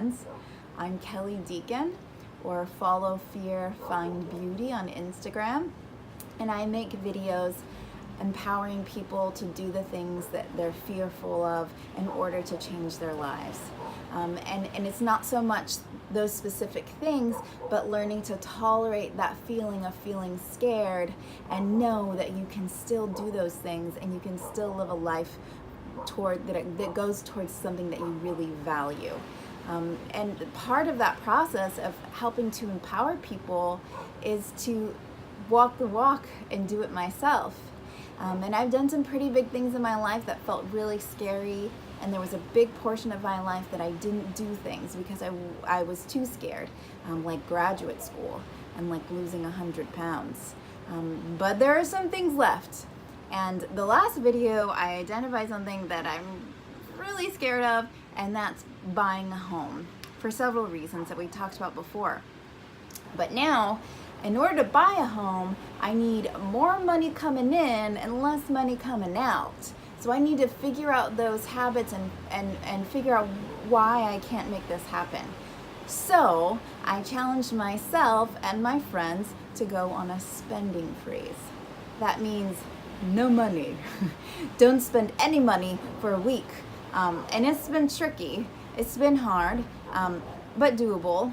friends. I'm Kelly Deacon, or Follow Fear, Find Beauty on Instagram, and I make videos empowering people to do the things that they're fearful of in order to change their lives. And it's not so much those specific things, but learning to tolerate that feeling of feeling scared and know that you can still do those things and you can still live a life that goes towards something that you really value. And part of that process of helping to empower people is to walk the walk and do it myself. And I've done some pretty big things in my life that felt really scary, and there was a big portion of my life that I didn't do things because I was too scared, like graduate school and like losing 100 pounds. But there are some things left. And the last video, I identified something that I'm really scared of, and that's buying a home, for several reasons that we talked about before. But now, in order to buy a home, I need more money coming in and less money coming out. So I need to figure out those habits and figure out why I can't make this happen. So I challenged myself and my friends to go on a spending freeze. That means no money. Don't spend any money for a week. And it's been tricky. It's been hard, but doable.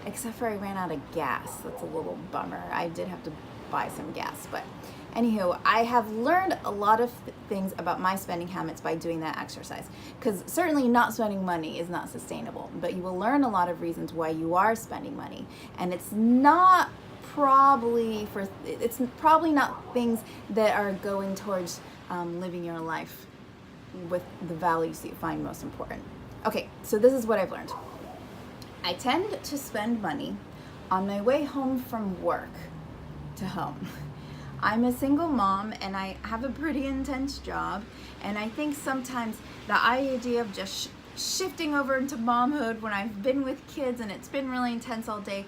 Except for I ran out of gas. That's a little bummer. I did have to buy some gas. But anywho, I have learned a lot of things about my spending habits by doing that exercise. Because certainly not spending money is not sustainable. But you will learn a lot of reasons why you are spending money. And it's probably not things that are going towards living your life with the values that you find most important. Okay, so this is what I've learned. I tend to spend money on my way home from work to home. I'm a single mom and I have a pretty intense job, and I think sometimes the idea of just shifting over into momhood when I've been with kids and it's been really intense all day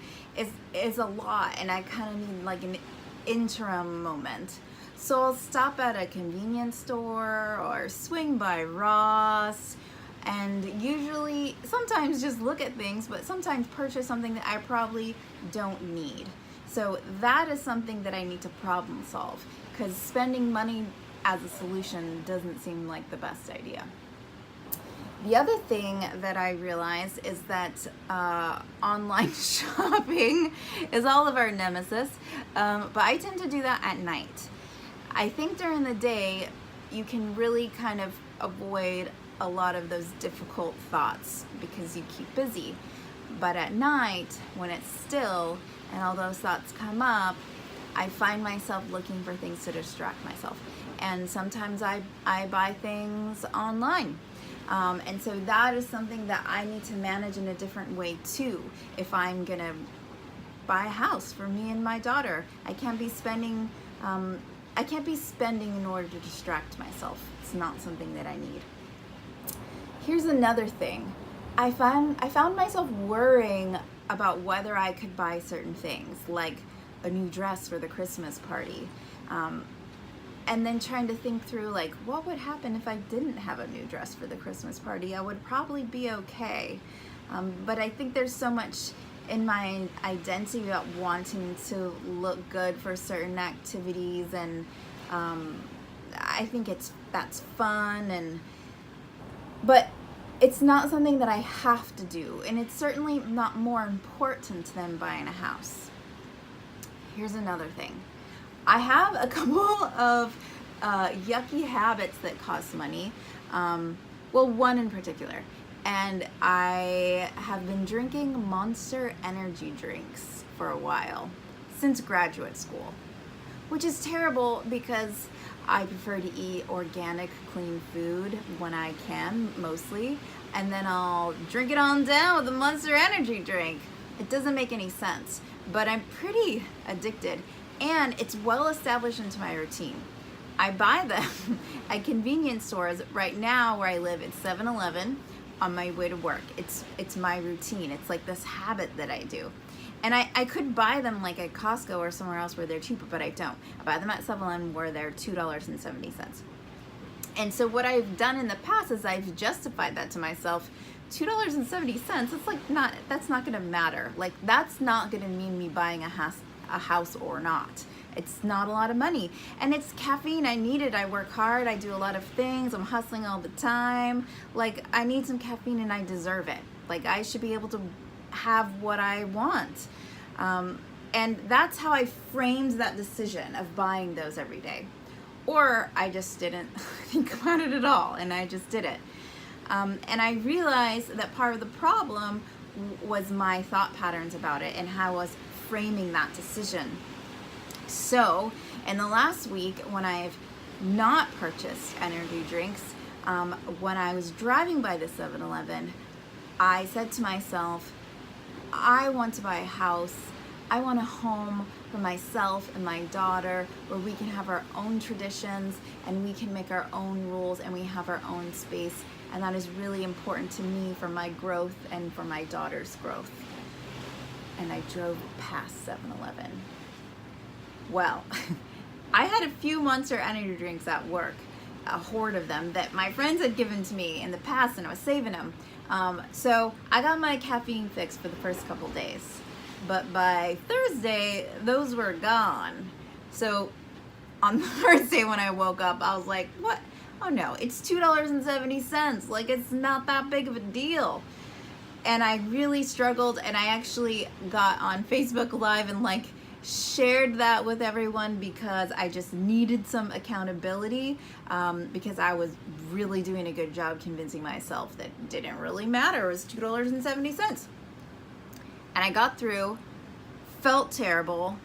is a lot, and I kind of need like an interim moment. So I'll stop at a convenience store or swing by Ross, and usually, sometimes just look at things, but sometimes purchase something that I probably don't need. So that is something that I need to problem solve, because spending money as a solution doesn't seem like the best idea. The other thing that I realize is that online shopping is all of our nemesis, but I tend to do that at night. I think during the day, you can really kind of avoid a lot of those difficult thoughts because you keep busy. But at night, when it's still and all those thoughts come up, I find myself looking for things to distract myself. And sometimes I buy things online. And so that is something that I need to manage in a different way too. If I'm gonna buy a house for me and my daughter, I can't be spending in order to distract myself. It's not something that I need. Here's another thing. I found myself worrying about whether I could buy certain things, like a new dress for the Christmas party. And then trying to think through, like, what would happen if I didn't have a new dress for the Christmas party? I would probably be okay. But I think there's so much in my identity about wanting to look good for certain activities, and I think that's fun, but it's not something that I have to do, and it's certainly not more important than buying a house. Here's another thing. I have a couple of yucky habits that cost money. Well, one in particular. And I have been drinking Monster energy drinks for a while, since graduate school, which is terrible because I prefer to eat organic, clean food when I can, mostly, and then I'll drink it on down with a Monster energy drink. It doesn't make any sense, but I'm pretty addicted, and it's well established into my routine. I buy them at convenience stores. Right now where I live, it's 7-Eleven on my way to work. It's my routine. It's like this habit that I do. And I could buy them like at Costco or somewhere else where they're cheaper, but I don't. I buy them at 7-Eleven where they're $2.70. And so what I've done in the past is I've justified that to myself $2.70, it's like that's not gonna matter. Like, that's not gonna mean me buying a house or not. It's not a lot of money, and it's caffeine. I need it. I work hard. I do a lot of things. I'm hustling all the time. Like, I need some caffeine, and I deserve it. Like, I should be able to have what I want. And that's how I framed that decision of buying those every day. Or I just didn't think about it at all, and I just did it. And I realized that part of the problem was my thought patterns about it and how I was framing that decision. So in the last week, when I've not purchased energy drinks, when I was driving by the 7-Eleven, I said to myself, I want to buy a house. I want a home for myself and my daughter where we can have our own traditions and we can make our own rules and we have our own space. And that is really important to me for my growth and for my daughter's growth. And I drove past 7-Eleven. Well, I had a few Monster energy drinks at work, a hoard of them that my friends had given to me in the past, and I was saving them. So I got my caffeine fix for the first couple days, but by Thursday, those were gone. So on Thursday when I woke up, I was like, what? Oh no, it's $2.70. Like, it's not that big of a deal. And I really struggled, and I actually got on Facebook Live and like shared that with everyone because I just needed some accountability, because I was really doing a good job convincing myself that it didn't really matter. It was $2.70. And I got through, felt terrible,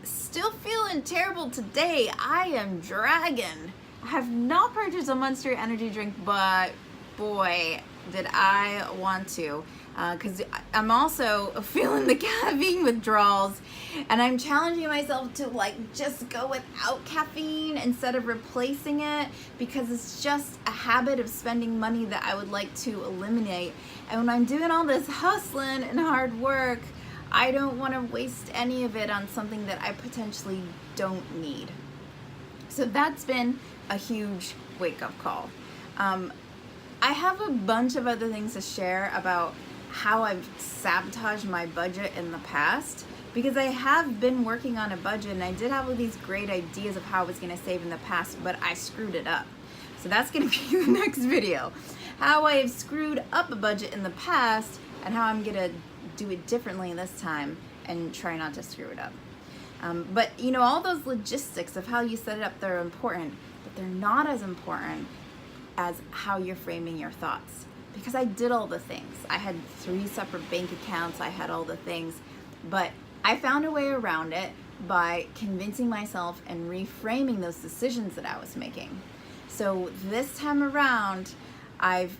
still feeling terrible today. I am dragging. I have not purchased a Monster energy drink, but boy, did I want to, because I'm also feeling the caffeine withdrawals, and I'm challenging myself to like just go without caffeine instead of replacing it, because it's just a habit of spending money that I would like to eliminate. And when I'm doing all this hustling and hard work, I don't want to waste any of it on something that I potentially don't need. So that's been a huge wake-up call. I have a bunch of other things to share about how I've sabotaged my budget in the past, because I have been working on a budget and I did have all these great ideas of how I was going to save in the past, but I screwed it up. So that's going to be the next video. How I have screwed up a budget in the past and how I'm going to do it differently this time and try not to screw it up. But you know, all those logistics of how you set it up, they're important, but they're not as important as how you're framing your thoughts. Because I did all the things. I had 3 separate bank accounts, I had all the things, but I found a way around it by convincing myself and reframing those decisions that I was making. So this time around, I've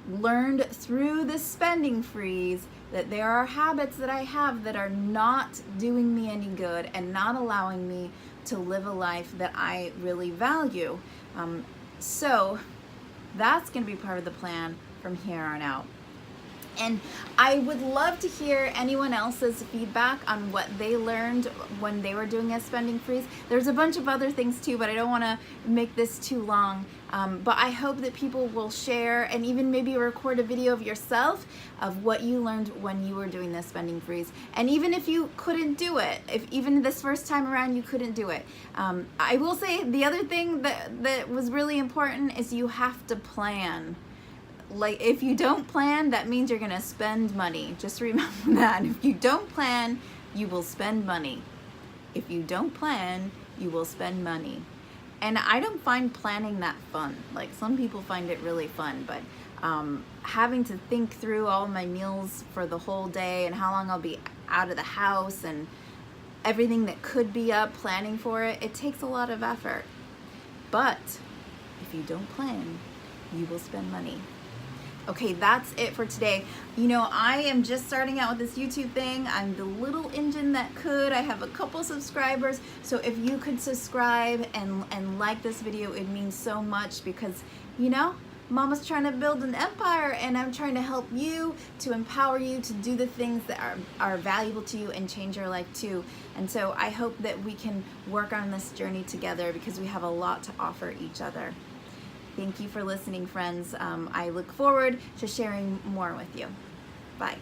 learned through this spending freeze that there are habits that I have that are not doing me any good and not allowing me to live a life that I really value. So that's going to be part of the plan from here on out. And I would love to hear anyone else's feedback on what they learned when they were doing a spending freeze. There's a bunch of other things too, but I don't want to make this too long. But I hope that people will share and even maybe record a video of yourself of what you learned when you were doing this spending freeze. And even if you couldn't do it, if even this first time around you couldn't do it, I will say the other thing that was really important is you have to plan. Like, if you don't plan, that means you're gonna spend money. Just remember that. If you don't plan, you will spend money. If you don't plan, you will spend money. And I don't find planning that fun. Like, some people find it really fun, but having to think through all my meals for the whole day and how long I'll be out of the house and everything that could be up, planning for it, it takes a lot of effort. But if you don't plan, you will spend money. Okay, that's it for today. You know, I am just starting out with this YouTube thing. I'm the little engine that could. I have a couple subscribers. So if you could subscribe and like this video, it means so much, because, you know, Mama's trying to build an empire and I'm trying to help you, to empower you to do the things that are valuable to you and change your life too. And so I hope that we can work on this journey together, because we have a lot to offer each other. Thank you for listening, friends. I look forward to sharing more with you. Bye.